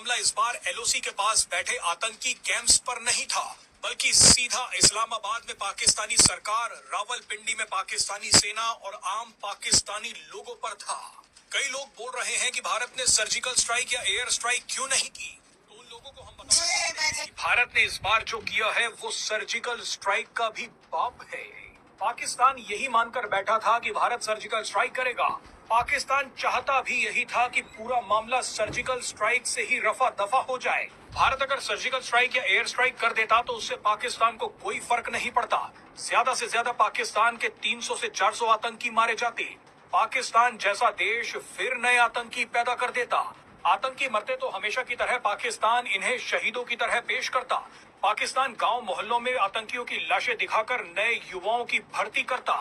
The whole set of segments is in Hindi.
हमला इस बार एलओसी के पास बैठे आतंकी कैंप्स पर नहीं था, बल्कि सीधा इस्लामाबाद में पाकिस्तानी सरकार, रावलपिंडी में पाकिस्तानी सेना और आम पाकिस्तानी लोगों पर था। कई लोग बोल रहे हैं कि भारत ने सर्जिकल स्ट्राइक या एयर स्ट्राइक क्यों नहीं की, तो उन लोगों को हम बताएं कि भारत ने इस बार जो किया है वो सर्जिकल स्ट्राइक का भी बाप है। पाकिस्तान यही मानकर बैठा था कि भारत सर्जिकल स्ट्राइक करेगा। पाकिस्तान चाहता भी यही था कि पूरा मामला सर्जिकल स्ट्राइक से ही रफा दफा हो जाए। भारत अगर सर्जिकल स्ट्राइक या एयर स्ट्राइक कर देता तो उससे पाकिस्तान को कोई फर्क नहीं पड़ता। ज्यादा से ज्यादा पाकिस्तान के 300 से 400 आतंकी मारे जाते। पाकिस्तान जैसा देश फिर नए आतंकी पैदा कर देता। आतंकी मरते तो हमेशा की तरह पाकिस्तान इन्हें शहीदों की तरह पेश करता। पाकिस्तान गांव मोहल्लों में आतंकियों की लाशें दिखाकर नए युवाओं की भर्ती करता।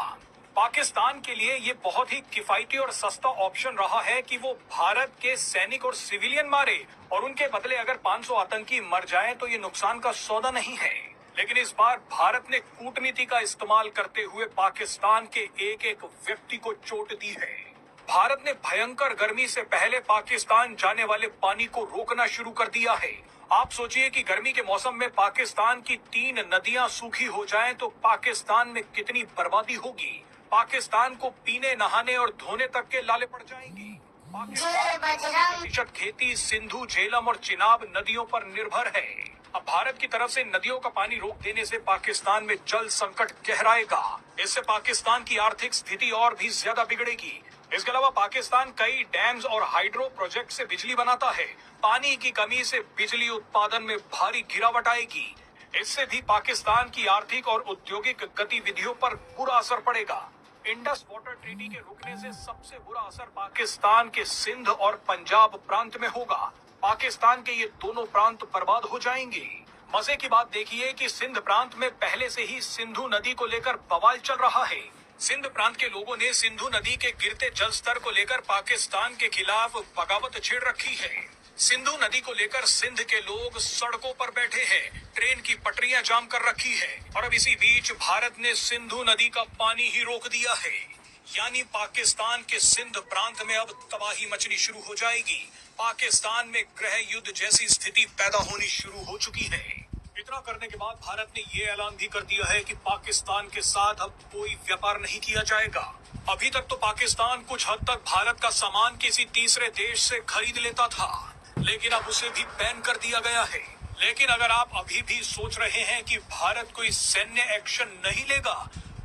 पाकिस्तान के लिए ये बहुत ही किफायती और सस्ता ऑप्शन रहा है कि वो भारत के सैनिक और सिविलियन मारे और उनके बदले अगर 500 आतंकी मर जाएं तो ये नुकसान का सौदा नहीं है। लेकिन इस बार भारत ने कूटनीति का इस्तेमाल करते हुए पाकिस्तान के एक एक व्यक्ति को चोट दी है। भारत ने भयंकर गर्मी से पहले पाकिस्तान जाने वाले पानी को रोकना शुरू कर दिया है। आप सोचिए कि गर्मी के मौसम में पाकिस्तान की 3 नदियां सूखी हो जाएं तो पाकिस्तान में कितनी बर्बादी होगी। पाकिस्तान को पीने, नहाने और धोने तक के लाले पड़ जाएंगे। प्रतिशत खेती सिंधु, झेलम और चिनाब नदियों पर निर्भर है। अब भारत की तरफ से नदियों का पानी रोक देने से पाकिस्तान में जल संकट गहराएगा। इससे पाकिस्तान की आर्थिक स्थिति और भी ज्यादा बिगड़ेगी। इसके अलावा पाकिस्तान कई डैम्स और हाइड्रो प्रोजेक्ट से बिजली बनाता है। पानी की कमी से बिजली उत्पादन में भारी गिरावट आएगी। इससे भी पाकिस्तान की आर्थिक और औद्योगिक गतिविधियों पर बुरा असर पड़ेगा। इंडस वाटर ट्रीटी के रुकने से सबसे बुरा असर पाकिस्तान के सिंध और पंजाब प्रांत में होगा। पाकिस्तान के ये दोनों प्रांत बर्बाद हो जाएंगे। मजे की बात देखिए कि सिंध प्रांत में पहले से ही सिंधु नदी को लेकर बवाल चल रहा है। सिंध प्रांत के लोगों ने सिंधु नदी के गिरते जल स्तर को लेकर पाकिस्तान के खिलाफ बगावत छेड़ रखी है। सिंधु नदी को लेकर सिंध के लोग सड़कों पर बैठे हैं, ट्रेन की पटरियां जाम कर रखी है और अब इसी बीच भारत ने सिंधु नदी का पानी ही रोक दिया है। यानी पाकिस्तान के सिंध प्रांत में अब तबाही मचनी शुरू हो जाएगी। पाकिस्तान में गृह युद्ध जैसी स्थिति पैदा होनी शुरू हो चुकी है। इतना करने के बाद भारत ने ये ऐलान भी कर दिया है कि पाकिस्तान के साथ अब कोई व्यापार नहीं किया जाएगा। अभी तक तो पाकिस्तान कुछ हद तक भारत का सामान किसी तीसरे देश से खरीद लेता था, लेकिन अब उसे भी बैन कर दिया गया है। लेकिन अगर आप अभी भी सोच रहे हैं कि भारत कोई सैन्य एक्शन नहीं लेगा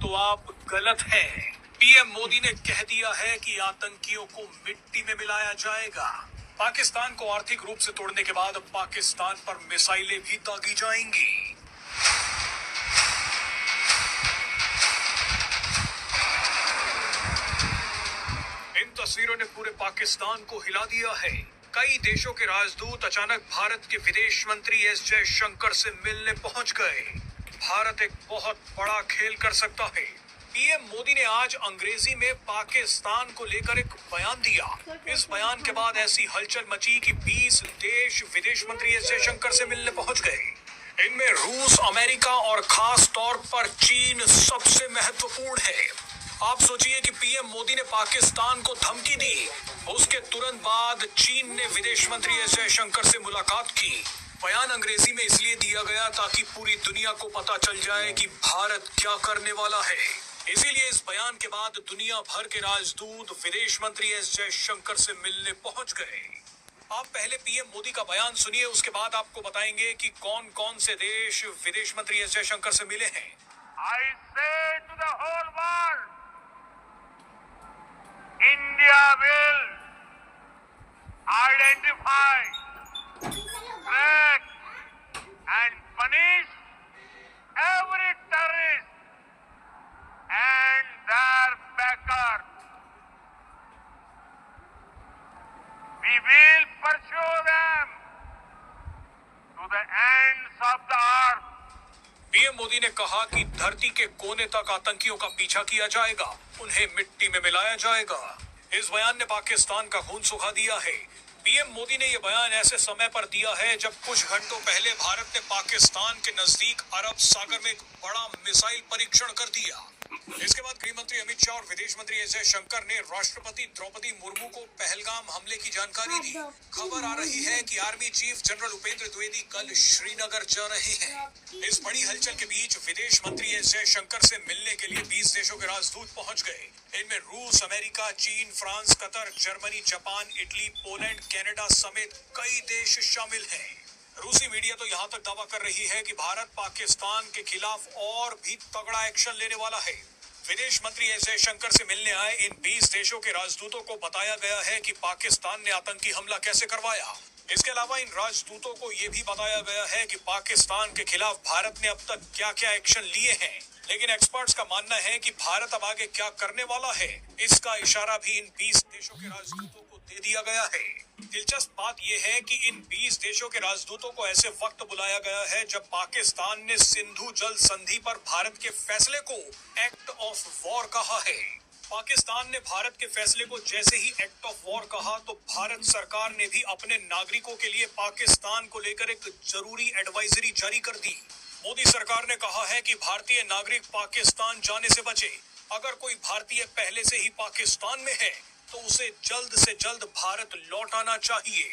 तो आप गलत हैं। पीएम मोदी ने कह दिया है कि आतंकियों को मिट्टी में मिलाया जाएगा। पाकिस्तान को आर्थिक रूप से तोड़ने के बाद पाकिस्तान पर मिसाइलें भी दागी जाएंगी। इन तस्वीरों ने पूरे पाकिस्तान को हिला दिया है। कई देशों के राजदूत अचानक भारत के विदेश मंत्री एस जयशंकर से मिलने पहुंच गए। भारत एक बहुत बड़ा खेल कर सकता है। पीएम मोदी ने आज अंग्रेजी में पाकिस्तान को लेकर एक बयान दिया। इस बयान के बाद ऐसी हलचल मची कि 20 देश विदेश मंत्री एस जयशंकर से मिलने पहुंच गए। इनमें रूस, अमेरिका और खास तौर पर चीन सबसे महत्वपूर्ण है। आप सोचिए कि पीएम मोदी ने पाकिस्तान को धमकी दी, उसके तुरंत बाद चीन ने विदेश मंत्री एस जयशंकर से मुलाकात की। बयान अंग्रेजी में इसलिए दिया गया ताकि पूरी दुनिया को पता चल जाए कि भारत क्या करने वाला है। इसीलिए इस बयान के बाद दुनिया भर के राजदूत विदेश मंत्री एस जयशंकर से मिलने पहुंच गए। आप पहले पीएम मोदी का बयान सुनिए, उसके बाद आपको बताएंगे कि कौन कौन से देश विदेश मंत्री एस जयशंकर से मिले हैं। I say to the whole world, India will identify, track and punish every terrorist and their backers. We will pursue them to the ends of the earth. PM Modi ने कहा कि धरती के कोने तक आतंकियों का पीछा किया जाएगा, उन्हें मिट्टी में मिलाया जाएगा। इस बयान ने पाकिस्तान का खून सुखा दिया है। पीएम मोदी ने यह बयान ऐसे समय पर दिया है जब कुछ घंटों पहले भारत ने पाकिस्तान के नजदीक अरब सागर में एक बड़ा मिसाइल परीक्षण कर दिया। इसके बाद गृह मंत्री अमित शाह और विदेश मंत्री एस जयशंकर ने राष्ट्रपति द्रौपदी मुर्मू को पहलगाम हमले की जानकारी दी। खबर आ रही है कि army chief general Upendra Dwivedi कल श्रीनगर जा रहे हैं। इस बड़ी हलचल के बीच विदेश मंत्री एस जयशंकर से मिलने के लिए 20 देशों के राजदूत पहुंच गए। इनमें रूस, अमेरिका, चीन, France, Qatar, Germany, Japan, Italy, Poland, Canada समेत कई देश शामिल हैं। रूसी मीडिया तो यहाँ तक दावा कर रही है कि भारत पाकिस्तान के खिलाफ और भी तगड़ा एक्शन लेने वाला है। विदेश मंत्री एस जयशंकर से मिलने आए इन 20 देशों के राजदूतों को बताया गया है कि पाकिस्तान ने आतंकी हमला कैसे करवाया। इसके अलावा इन राजदूतों को ये भी बताया गया है कि पाकिस्तान के खिलाफ भारत ने अब तक क्या क्या एक्शन लिए हैं। लेकिन एक्सपर्ट्स का मानना है कि भारत अब आगे क्या करने वाला है, इसका इशारा भी इन 20 देशों के राजदूतों को दे दिया गया है। दिलचस्प बात यह है कि इन 20 देशों के राजदूतों को ऐसे वक्त बुलाया गया है जब पाकिस्तान ने सिंधु जल संधि पर भारत के फैसले को एक्ट ऑफ वॉर कहा है। पाकिस्तान ने भारत के फैसले को जैसे ही एक्ट ऑफ वॉर कहा तो भारत सरकार ने भी अपने नागरिकों के लिए पाकिस्तान को लेकर एक जरूरी एडवाइजरी जारी कर दी। मोदी सरकार ने कहा है कि भारतीय नागरिक पाकिस्तान जाने से बचे। अगर कोई भारतीय पहले से ही पाकिस्तान में है तो उसे जल्द से जल्द भारत लौट आना चाहिए।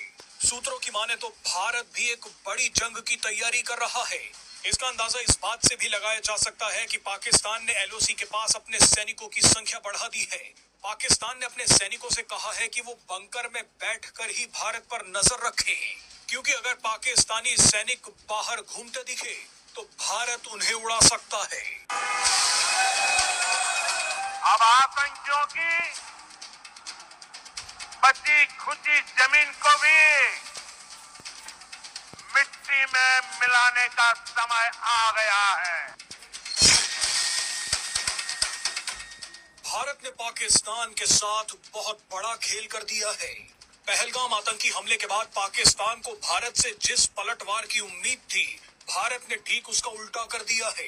सूत्रों की माने तो भारत भी एक बड़ी जंग की तैयारी कर रहा है। इसका अंदाजा इस बात से भी लगाया जा सकता है कि पाकिस्तान ने एलओसी के पास अपने सैनिकों की संख्या बढ़ा दी है। पाकिस्तान ने अपने सैनिकों से कहा है कि वो बंकर में बैठकर ही भारत पर नजर रखें, क्योंकि अगर पाकिस्तानी सैनिक बाहर घूमते दिखे तो भारत उन्हें उड़ा सकता है। अब आतंकियों की बची खुची जमीन को भी मिट्टी में मिलाने का समय आ गया है। भारत ने पाकिस्तान के साथ बहुत बड़ा खेल कर दिया है। पहलगाम आतंकी हमले के बाद पाकिस्तान को भारत से जिस पलटवार की उम्मीद थी, भारत ने ठीक उसका उल्टा कर दिया है।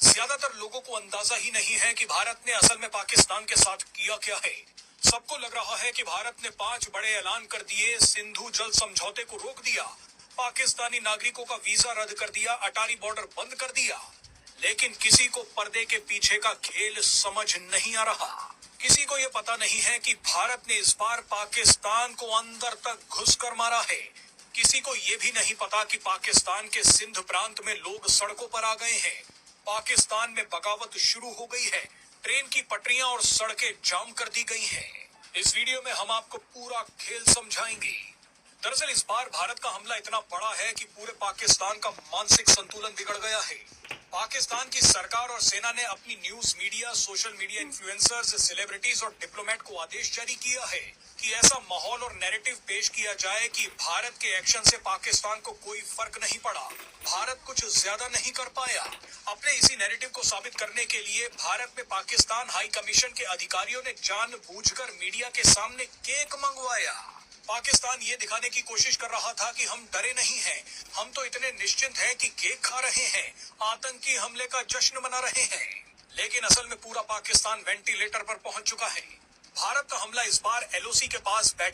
ज्यादातर लोगों को अंदाजा ही नहीं है कि भारत ने असल में पाकिस्तान के साथ किया क्या है। सबको लग रहा है कि भारत ने 5 बड़े ऐलान कर दिए, सिंधु जल समझौते को रोक दिया, पाकिस्तानी नागरिकों का वीजा रद्द कर दिया, अटारी बॉर्डर बंद कर दिया। लेकिन किसी को पर्दे के पीछे का खेल समझ नहीं आ रहा। किसी को ये पता नहीं है कि भारत ने इस बार पाकिस्तान को अंदर तक घुसकर मारा है। किसी को ये भी नहीं पता कि पाकिस्तान के सिंध प्रांत में लोग सड़कों पर आ गए हैं। पाकिस्तान में बगावत शुरू हो गई है। ट्रेन की पटरियां और सड़कें जाम कर दी गई हैं। इस वीडियो में हम आपको पूरा खेल समझाएंगे। दरअसल इस बार भारत का हमला इतना बड़ा है कि पूरे पाकिस्तान का मानसिक संतुलन बिगड़ गया है। पाकिस्तान की सरकार और सेना ने अपनी news media, social media influencers, celebrities और डिप्लोमेट को आदेश जारी किया है कि ऐसा माहौल और नैरेटिव पेश किया जाए कि भारत के एक्शन से पाकिस्तान को कोई फर्क नहीं पड़ा, भारत कुछ ज्यादा नहीं कर पाया। अपने इसी नैरेटिव को साबित करने के लिए भारत में पाकिस्तान हाई कमीशन के अधिकारियों ने जानबूझकर मीडिया के सामने केक मंगवाया। पाकिस्तान ये दिखाने की कोशिश कर रहा था कि हम डरे नहीं हैं, हम तो इतने निश्चिंत हैं कि केक खा रहे हैं, आतंकी हमले का जश्न मना रहे हैं। लेकिन असल में पूरा पाकिस्तान वेंटिलेटर पर पहुंच चुका है। भारत का हमला इस बार एलओसी के पास बैठे